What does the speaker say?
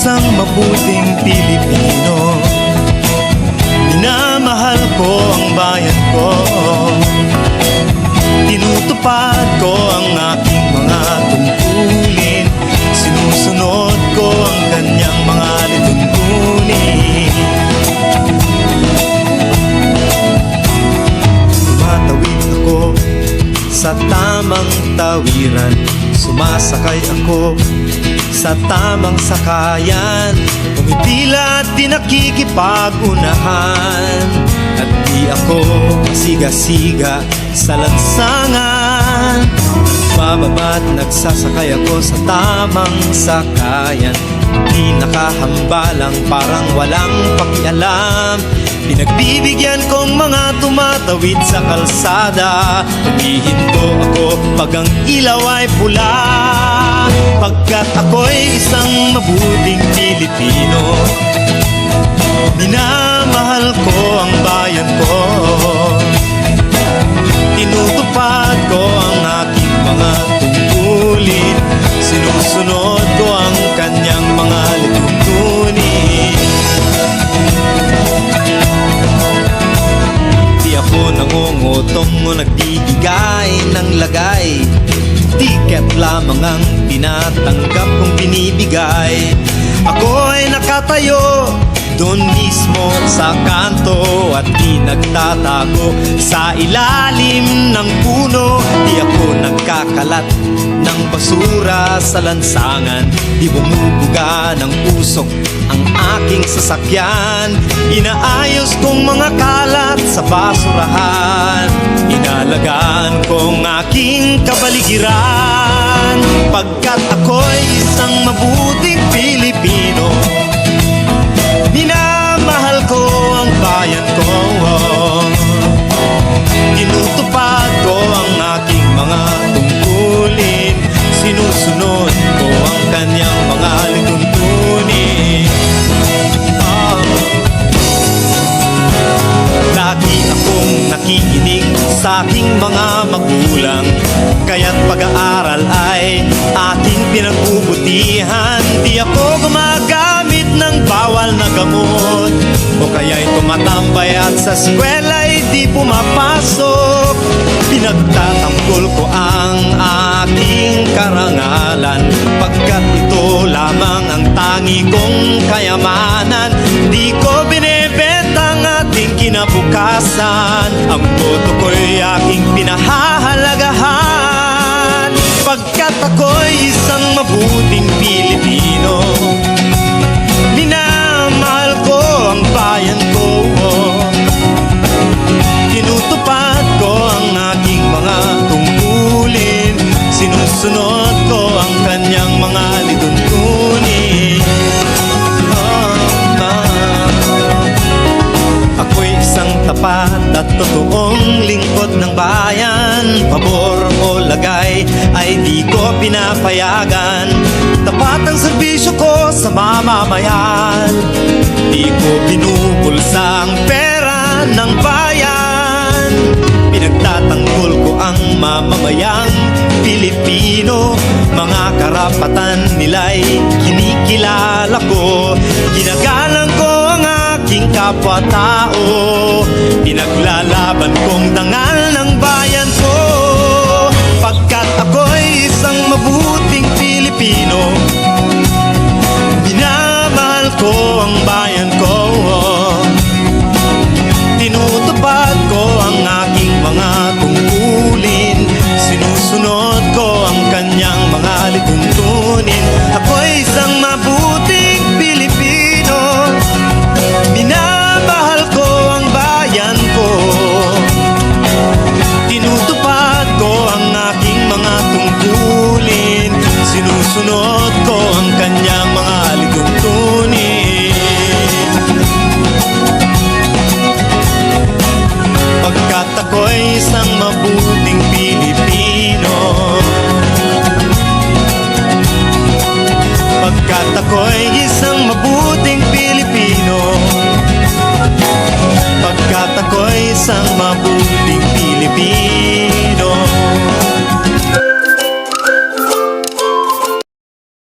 isang mabuting Pilipino. Minamahal ko ang bayan ko, tinutupad ko ang aking mga tungkulin, sinusunod ko ang kanyang mga lituntunin. Tumatawid ako sa tamang tawiran, sumasakay ako sa tamang sakayan, pumipila at di nakikipag-unahan, at di ako masiga-siga sa lansangan. Bababa't nagsasakay ako sa tamang sakayan, di nakahambalang parang walang pakialam. Pinagbibigyan kong mga tumatawid sa kalsada, humihinto ako pag ang ilaw ay pula, pagkat ako'y isang mabuting Pilipino. Minamahal ko ang bayan ko, tinutupad ko ang aking mga tungkulin, sinusunod ko ang kanyang mga lituntunin. Di ako nangungutong o nagbibigay ng lagay, tiket lamang ang tinatanggap kong binibigay. Ako ay nakatayo doon mismo sa kanto at di nagtatago sa ilalim ng puno. Di ako nagkakalat ng basura sa lansangan, di bumubuga ng usok ang aking sasakyan. Inaayos kong mga kalat sa basurahan, inalagaan kong aking kabaligiran, pagkat ako'y isang mabuting Pilipino. Minamahal ko ang bayan ko, tinutupad ko ang aking mga tungkulin, sinusunod ko ang kanyang mga lituntunin. Lagi akong nakikinig sa aking mga magulang, kaya't pag-aaral ay aking pinagbubutihan. Di ako gumagamit ng bawal na gamot, o kaya'y tumatambay at sa eskwela'y di pumapasok. Pinagtatanggol ko ang aking karangalan, pagkat ito lamang ang tangi kong kayamanan. Di ko binebenta ang ating kinabukasan, ang boto ko'y aking pinahahalagahan, pagkat ako'y isang mabuting Pilipino. Minamahal ko ang bayan ko, tinutupad ko ang aking mga tungkulin, sinusunod ko ang kanyang mga lituntunin. Ako'y isang tapat at totoong lingkod ng bayan, pabor o lagay ay di ko pinapayagan. Tapat ang serbisyo ko sa mamamayan, di ko binubulsa ang pera ng bayan. Pinagtatanggol ko ang mamamayang Pilipino, mga karapatan nila'y kinikilala ko. Ginagalang ko ang aking kapwa-tao, pinaglalaban kong dangal ng bayan ko, pagkat ako'y isang mabuting Pilipino. Minamahal ko ang bayan ko, tinutupad ko ang aking mga tungkulin, sinusunod ko ang kanyang mga lituntunin. Ako'y isang mabuting Pilipino, minamahal ko ang bayan ko, tinutupad ko ang aking mga tungkulin, sinusunod ko ang kanyang mga lituntunin. Pagkat ako'y isang mabuting Pilipino, pagkat ako'y isang mabuting Pilipino, pagkat ako'y isang mabuting Pilipino.